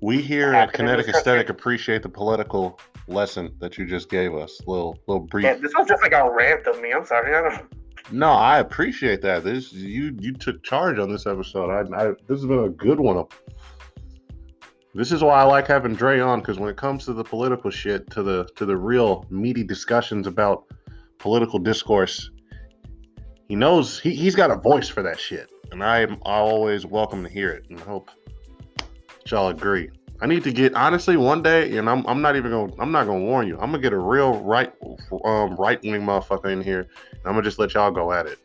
We here at Kinetic Aesthetic appreciate the political lesson that you just gave us. Little brief. Yeah, this was just like a rant of me. I'm sorry. I don't. No, I appreciate that. You took charge on this episode. This has been a good one. This is why I like having Dre on, because when it comes to the political shit, to the real meaty discussions about political discourse, he knows he's got a voice for that shit, and I always welcome to hear it, and I hope y'all agree. I need to get, honestly, one day, and I'm not gonna warn you. I'm gonna get a real right wing motherfucker in here, and I'm gonna just let y'all go at it.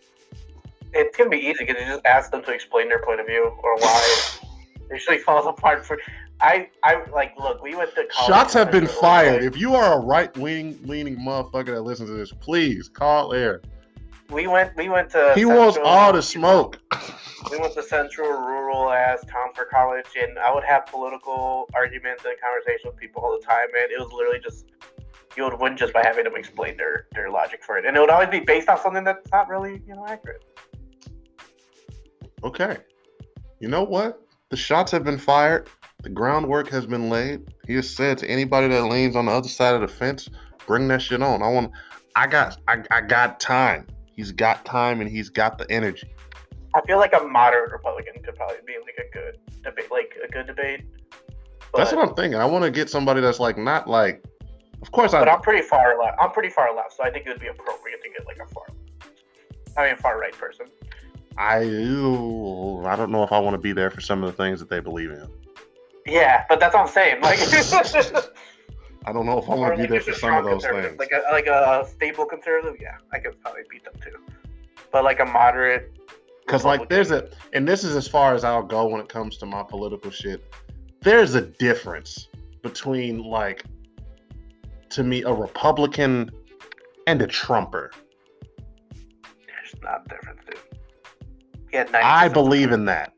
It's gonna be easy because you just ask them to explain their point of view or why it usually falls apart. I look. We went to college. Shots have been fired. If you are a right wing leaning motherfucker that listens to this, please call air. We went to. He wants all the smoke. We went to central rural ass town for college, and I would have political arguments and conversations with people all the time, man. It was literally just, you would win just by having them explain their logic for it, and it would always be based on something that's not really accurate. Okay, you know what? The shots have been fired. The groundwork has been laid. He has said to anybody that leans on the other side of the fence, bring that shit on. I got time. He's got time and he's got the energy. I feel like a moderate Republican could probably be like a good debate. That's what I'm thinking. I want to get somebody that's like not like. Of course, but I'm pretty far left. So I think it would be appropriate to get like a far right person. I don't know if I want to be there for some of the things that they believe in. Yeah, but that's what I'm saying. Like, I don't know if I want to be there for some of those things. Like a stable conservative, yeah, I could probably beat them too. But like a moderate. Because like and this is as far as I'll go when it comes to my political shit. There's a difference between like, to me, a Republican and a Trumper. There's not a difference, dude. Yeah, I believe in that.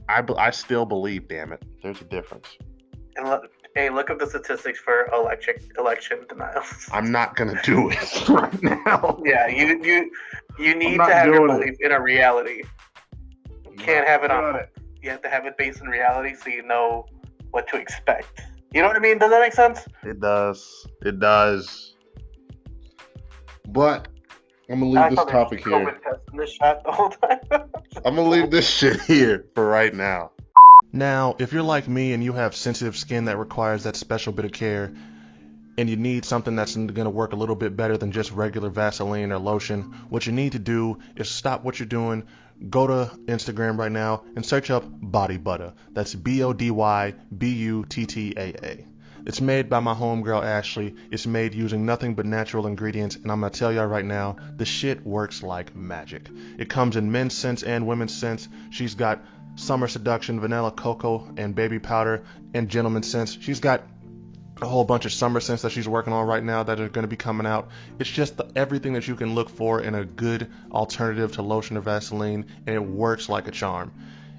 I still believe, damn it. There's a difference. And look up the statistics for election denial. I'm not gonna do it right now. Yeah, you need to have your belief in a reality. You can't have it on. You have to have it based in reality, so you know what to expect. You know what I mean? Does that make sense? It does. But I'm gonna leave this topic here. This shot the whole time. I'm gonna leave this shit here for right now. Now, if you're like me and you have sensitive skin that requires that special bit of care, and you need something that's going to work a little bit better than just regular Vaseline or lotion, what you need to do is stop what you're doing, go to Instagram right now, and search up Body Butter. That's BODYBUTTAA. It's made by my homegirl Ashley. It's made using nothing but natural ingredients, and I'm going to tell y'all right now, the shit works like magic. It comes in men's scents and women's scents. She's got Summer Seduction, Vanilla Cocoa, and Baby Powder, and Gentleman's Scents. She's got a whole bunch of summer scents that she's working on right now that are going to be coming out. It's just everything that you can look for in a good alternative to lotion or Vaseline, and it works like a charm.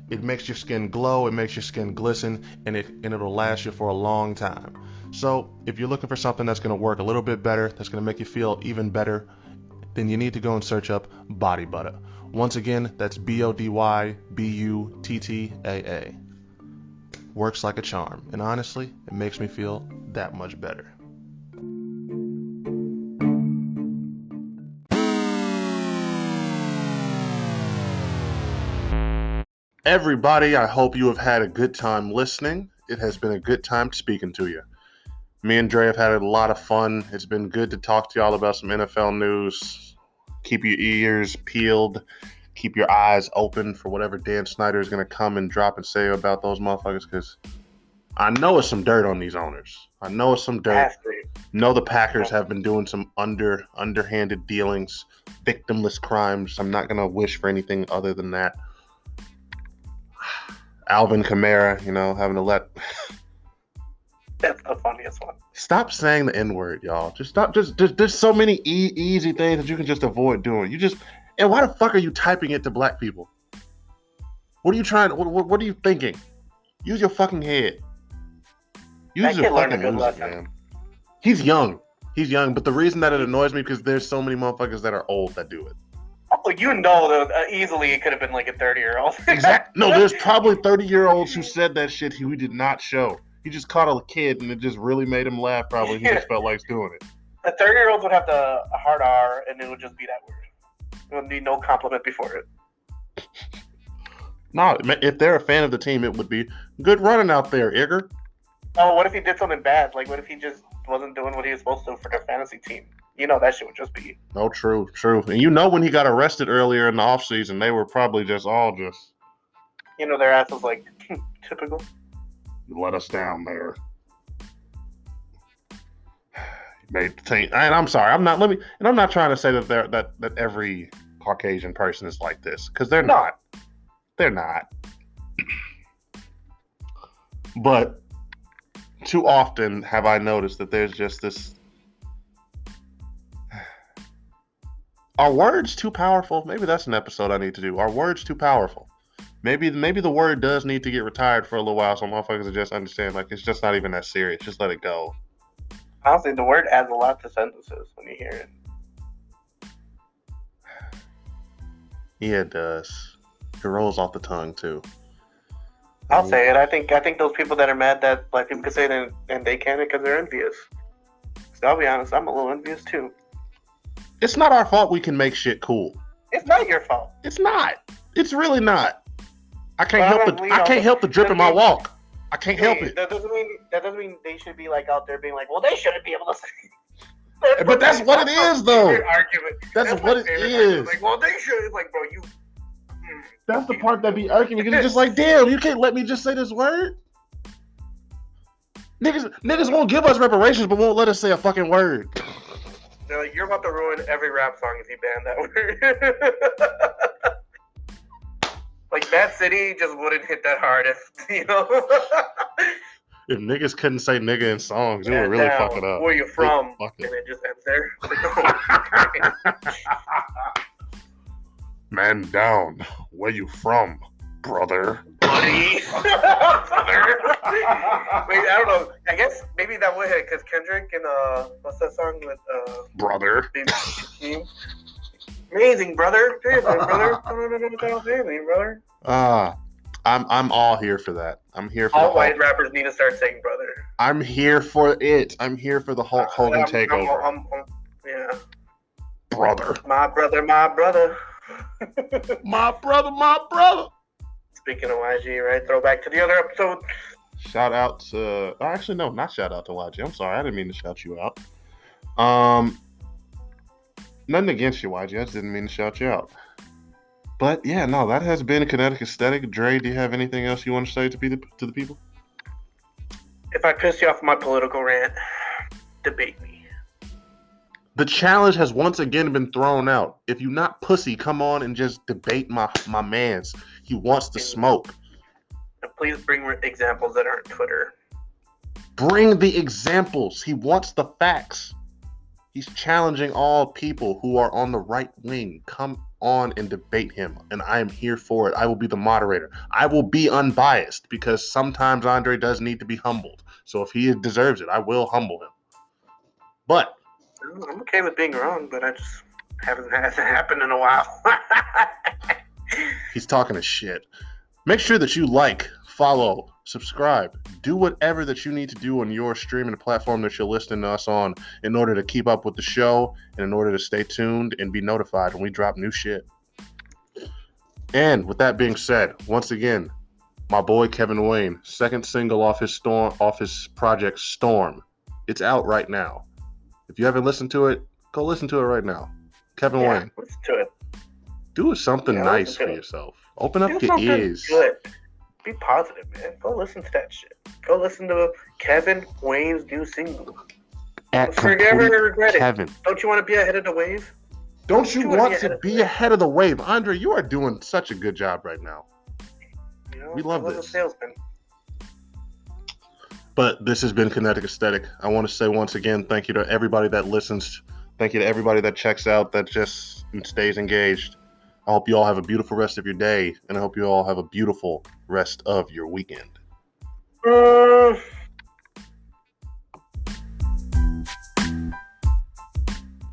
It makes your skin glow, it makes your skin glisten, and it'll last you for a long time. So if you're looking for something that's going to work a little bit better, that's going to make you feel even better, then you need to go and search up Body Butter. Once again, that's BODYBUTTAA. Works like a charm, and honestly, it makes me feel that much better. Everybody, I hope you have had a good time listening. It has been a good time speaking to you. Me and Dre have had a lot of fun. It's been good to talk to y'all about some NFL news. Keep your ears peeled. Keep your eyes open for whatever Dan Snyder is going to come and drop and say about those motherfuckers, because I know it's some dirt on these owners. I know it's some dirt. Know the Packers have been doing some underhanded dealings, victimless crimes. I'm not going to wish for anything other than that. Alvin Kamara, having to let... That's the funniest one. Stop saying the N-word, y'all. Just stop. There's so many easy things that you can just avoid doing. And why the fuck are you typing it to black people? What are you trying? What are you thinking? Use your fucking head. Use your fucking music, man. He's young, but the reason that it annoys me because there's so many motherfuckers that are old that do it. Oh, easily it could have been like a 30-year-old. Exactly. No, there's probably 30-year-olds who said that shit we did not show. He just caught a kid and it just really made him laugh. Probably he just felt like doing it. The 30-year-olds would have a hard R and it would just be that word. There would be no compliment before it. No, if they're a fan of the team, it would be good running out there, Igor. Oh, what if he did something bad? Like, what if he just wasn't doing what he was supposed to do for their fantasy team? That shit would just be... Oh, true. And when he got arrested earlier in the offseason, they were probably just all just... their ass was like, typical. Let us down there. Made the team. And I'm sorry. I'm not trying to say that every Caucasian person is like this, because they're not. They're not. But too often have I noticed that there's just this. Are words too powerful? Maybe that's an episode I need to do. Are words too powerful? Maybe the word does need to get retired for a little while so motherfuckers will just understand, like, it's just not even that serious. Just let it go. Honestly, the word adds a lot to sentences when you hear it. Yeah, it does. It rolls off the tongue, too. I'll say it. I think those people that are mad that black people can say it and they can't because they're envious. So I'll be honest, I'm a little envious, too. It's not our fault we can make shit cool. It's not your fault. It's not. It's really not. I can't help the drip in my walk. I can't help it. That doesn't mean they should be like out there being like, well, they shouldn't be able to say. But that's what it is, though. Argument. That's what it is. Like, well, they should. It's like, bro, you. That's the part that be arguing because it's just like, damn, you can't let me just say this word. Niggas won't give us reparations, but won't let us say a fucking word. They're like, you're about to ruin every rap song if you ban that word. Like, Bad City just wouldn't hit that hard if. If niggas couldn't say nigga in songs, it would really fuck it up. Where you from? And it just ends there. Man down. Where you from, brother? Buddy. Brother. Wait, I don't know. I guess maybe that would hit because Kendrick and what's that song with Brother? Amazing, brother. Amazing, brother. I'm all here for that. I'm here for all white rappers need to start saying brother. I'm here for it. I'm here for the Hulk Hogan takeover. Yeah. Brother. My brother. My brother. Speaking of YG, right? Throwback to the other episode. Shout out to... Actually, no, not shout out to YG. I'm sorry. I didn't mean to shout you out. Nothing against you, YG. I just didn't mean to shout you out. But, yeah, no, that has been Kinetic Aesthetic. Dre, do you have anything else you want to say to the people? If I piss you off my political rant, debate me. The challenge has once again been thrown out. If you not pussy, come on and just debate my mans. He wants to smoke. And please bring examples that aren't Twitter. Bring the examples. He wants the facts. He's challenging all people who are on the right wing. Come on and debate him. And I am here for it. I will be the moderator. I will be unbiased because sometimes Andre does need to be humbled. So if he deserves it, I will humble him. But I'm okay with being wrong, but I just hasn't happened in a while. He's talking his shit. Make sure that you like, follow, subscribe, do whatever that you need to do on your streaming platform that you're listening to us on in order to keep up with the show and in order to stay tuned and be notified when we drop new shit. And with that being said, once again, my boy Kevin Wayne, second single off his project Storm, It's out right now. If you haven't listened to it, go listen to it right now. Kevin Wayne. Listen to it. Do something nice for yourself. Open up your ears. Good. Be positive, man. Go listen to that shit. Go listen to Kevin Wayne's new single. Forget it or regret it. Don't you want to be ahead of the wave? Don't you want to be ahead of the wave? Andre, you are doing such a good job right now. We love this. A salesman. But this has been Kinetic Aesthetic. I want to say once again, thank you to everybody that listens. Thank you to everybody that checks out, that just stays engaged. I hope you all have a beautiful rest of your day, and I hope you all have a beautiful rest of your weekend.